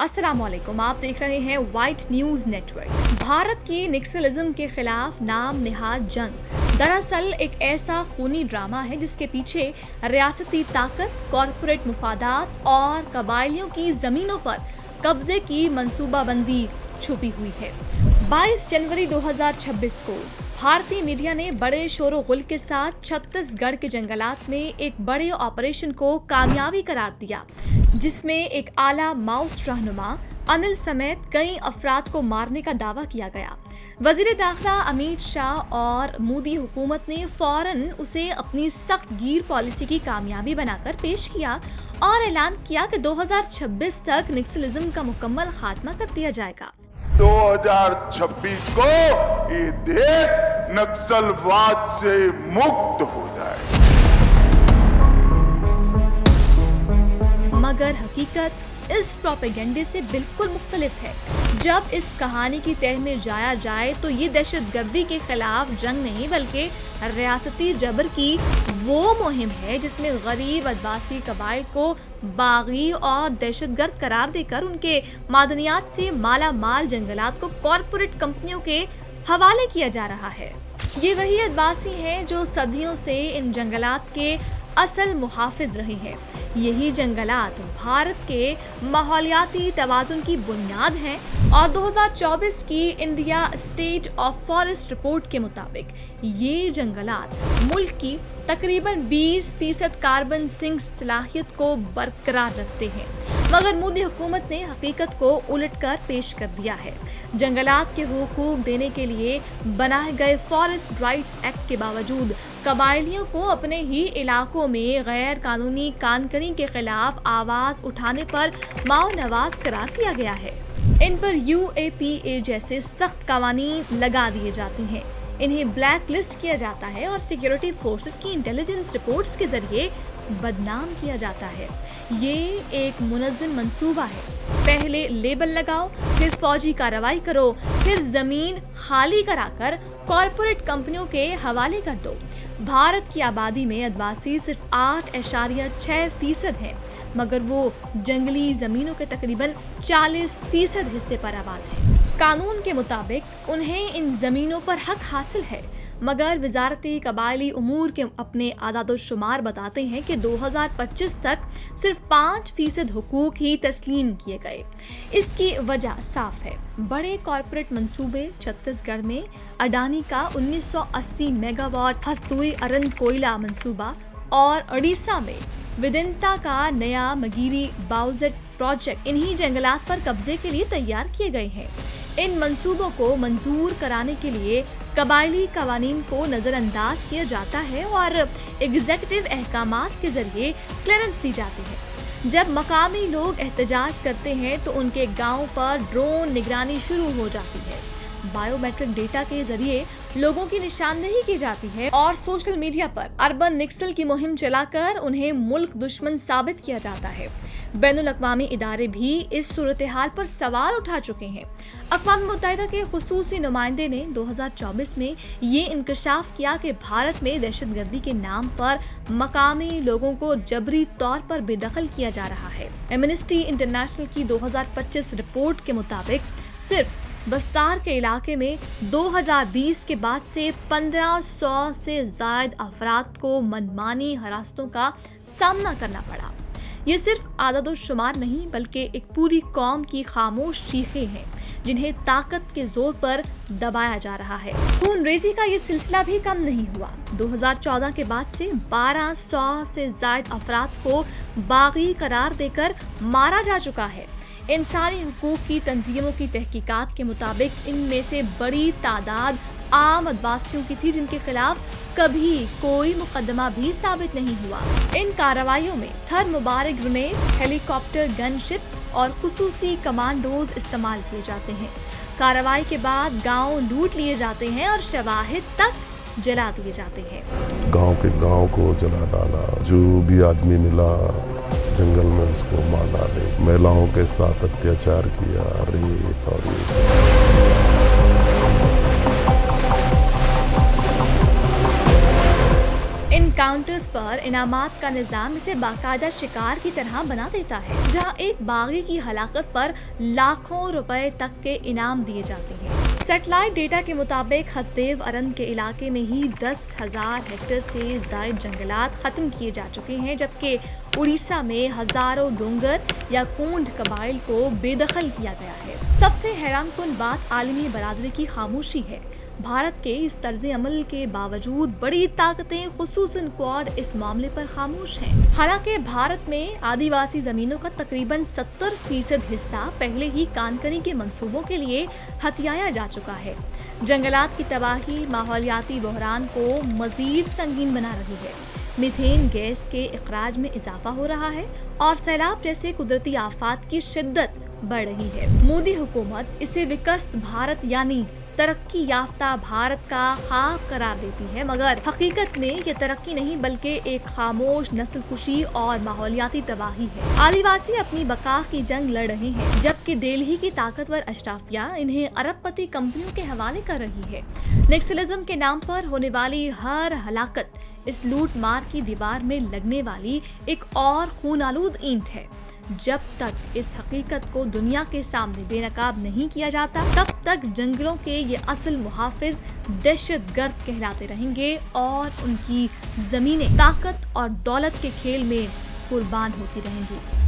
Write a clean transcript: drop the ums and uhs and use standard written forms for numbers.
अस्सलाम वालेकुम, आप देख रहे हैं वाइट न्यूज़ नेटवर्क। भारत की नक्सलिज्म के खिलाफ नाम निहाद जंग दरअसल एक ऐसा खूनी ड्रामा है जिसके पीछे रियासती ताकत, कॉरपोरेट मुफादात और कबायलियों की ज़मीनों पर कब्जे की मंसूबाबंदी छुपी हुई है। 22 जनवरी 2026 को भारतीय मीडिया ने बड़े शोर गुल के साथ छत्तीसगढ़ के जंगलात में एक बड़े ऑपरेशन को कामयाबी करार दिया, जिसमें एक आला माओइस्ट रहनुमा अनिल समेत कई अफराद को मारने का दावा किया गया। वजीर दाखिला अमित शाह और मोदी हुकूमत ने फौरन उसे अपनी सख्त गीर पॉलिसी की कामयाबी बनाकर पेश किया और ऐलान किया कि 2026 तक नक्सलिज्म का मुकम्मल खात्मा कर दिया जाएगा। 2026 को ये देश नक्सलवाद से मुक्त हो जाए। मगर हकीकत इस प्रोपेगेंडे से बिल्कुल मुख्तलिफ है। जब इस कहानी की तह में जाया जाए तो ये दहशतगर्दी के खिलाफ जंग नहीं बल्कि रियासती जबर की वो मुहिम है जिसमें गरीब आदिवासी कबाइल को बागी और दहशतगर्द करार देकर उनके मादनियात से माला माल जंगलात को कॉरपोरेट कंपनियों के हवाले किया जा रहा है। ये वही आदिवासी हैं जो सदियों से इन जंगलात के असल मुहाफिज रहे हैं। यही जंगलात भारत के माहौलियाती तवाज़ुन की बुनियाद हैं और 2024 की India state of forest report के मुताबिक ये जंगलात मुल्क की तकरीबन 20% कार्बन सिंक सलाहियत को बरकरार रखते हैं। मगर मोदी हुकूमत ने हकीकत को उलटकर पेश कर दिया है। जंगलात के हुकूक देने के लिए बनाए गए फॉरेस्ट राइट्स एक्ट के बावजूद कबायलियों को अपने ही इलाकों में गैर कानूनी कानकनी के खिलाफ आवाज़ उठाने पर माओ नवाज करार दिया गया है। इन पर UAPA जैसे सख्त कवानीन लगा दिए जाते हैं, इन्हें ब्लैक लिस्ट किया जाता है और सिक्योरिटी फोर्सेस की इंटेलिजेंस रिपोर्ट्स के जरिए बदनाम किया जाता है। ये एक मुनज़्ज़म मंसूबा है। पहले लेबल लगाओ, फिर फौजी कार्रवाई करो, फिर ज़मीन खाली कराकर कॉरपोरेट कंपनियों के हवाले कर दो। भारत की आबादी में आदिवासी सिर्फ 8.6% हैं, मगर वो जंगली ज़मीनों के तकरीबन 40% हिस्से पर आबाद हैं। कानून के मुताबिक उन्हें इन ज़मीनों पर हक हासिल है, मगर वजारती कबायली उमूर के अपने आदाद-ओ-शुमार बताते हैं कि 2025 तक सिर्फ 5% हुकूक ही तस्लीम किए गए। इसकी वजह साफ है। बड़े कॉरपोरेट मंसूबे छत्तीसगढ़ में अडानी का 1980 मेगावाट हस्तुई अरंद कोयला मंसूबा और उड़ीसा में विदिंता का नया मगीरी बाउजेट प्रोजेक्ट इन्हीं जंगलात पर कब्जे के लिए तैयार किए गए हैं। इन मंसूबों को मंजूर कराने के लिए कबायली कवानीन को नज़रअंदाज किया जाता है और एग्जीक्यूटिव अहकामात के जरिए क्लियरेंस दी जाती है। जब मकामी लोग एहतजाज करते हैं तो उनके गांव पर ड्रोन निगरानी शुरू हो जाती है। बायोमेट्रिक डेटा के जरिए लोगों की निशानदेही की जाती है और सोशल मीडिया पर अर्बन नक्सल की मुहिम चलाकर उन्हें मुल्क दुश्मन साबित किया जाता है। बैनुल अक़वामी इदारे भी इस सूरत हाल पर सवाल उठा चुके हैं। अक़वाम मुत्तहिदा के खुसूसी नुमाइंदे ने 2024 में ये इंकशाफ किया कि भारत में दहशतगर्दी के नाम पर मकामी लोगों को जबरी तौर पर बेदखल किया जा रहा है। एमनेस्टी इंटरनेशनल की 2025 रिपोर्ट के मुताबिक सिर्फ बस्तार के इलाके में 2020 के बाद से 1500 से ज़ायद अफराद को मनमानी हरासतों का सामना करना पड़ा। ये सिर्फ आदाद-ओ-शुमार नहीं बल्कि एक पूरी कौम की खामोश चीखें हैं जिन्हें ताकत के जोर पर दबाया जा रहा है। खून रेजी का ये सिलसिला भी कम नहीं हुआ। 2014 के बाद से 1200 से ज़ायद अफराद को बागी करार देकर मारा जा चुका है। इंसानी हुकूक की तंजीमों की तहकीकात के मुताबिक इनमें से बड़ी तादाद आम आदिवासियों की थी जिनके खिलाफ कभी कोई मुकदमा भी साबित नहीं हुआ। इन कार्रवाइयों में थर मुबारक ग्रेनेड, हेलीकॉप्टर गन शिप्स और खुसूसी कमांडोज इस्तेमाल किए जाते हैं। कार्रवाई के बाद गांव लूट लिए जाते हैं और शवाहिद तक जला दिए जाते हैं। गांव के गांव को जला डाला, जो भी आदमी मिला जंगल में उसको मार डाले, महिलाओं के साथ अत्याचार किया, रेप और इन एनकाउंटर्स पर इनामात का निजाम इसे बाकायदा शिकार की तरह बना देता है, जहां एक बागी की हलाकत पर लाखों रुपए तक के इनाम दिए जाते हैं। सैटेलाइट डेटा के मुताबिक हसदेव अरन के इलाके में ही 10,000 हेक्टेयर से ज़ायद जंगलात खत्म किए जा चुके हैं, जबकि उड़ीसा में हजारों डोंगर या कोंड कबाइल को बेदखल किया गया है। सबसे हैरानकुन बात आलमी बरादरी की खामोशी है। भारत के इस तर्ज अमल के बावजूद बड़ी ताकतें खुसूसन क्वाड इस मामले पर खामोश हैं। हालांकि भारत में आदिवासी जमीनों का तकरीबन 70% हिस्सा पहले ही कानकनी के मंसूबों के लिए हथियाया जा चुका है। जंगलात की तबाही माहौलियाती बहरान को मजीद संगीन बना रही है। मीथेन गैस के इखराज में इजाफा हो रहा है और सैलाब जैसे कुदरती आफात की शिद्दत बढ़ रही है। मोदी हुकूमत इसे विकसित भारत यानी तरक्की याफ्ता भारत का ख्वाब करार देती है, मगर हकीकत में ये तरक्की नहीं बल्कि एक खामोश नस्ल कुशी और माहौलियाती तबाही है। आदिवासी अपनी बका की जंग लड़ रहे हैं, जबकि दिल्ली की ताकतवर अशराफिया इन्हें अरबपति कंपनियों के हवाले कर रही है। नेक्सलिज्म के नाम पर होने वाली हर हलाकत इस लूट मार की दीवार में लगने वाली एक और खूनालूद ईंट है। जब तक इस हकीकत को दुनिया के सामने बेनकाब नहीं किया जाता, तब तक जंगलों के ये असल मुहाफिज दहशतगर्द कहलाते रहेंगे और उनकी जमीनें ताकत और दौलत के खेल में कुर्बान होती रहेंगी।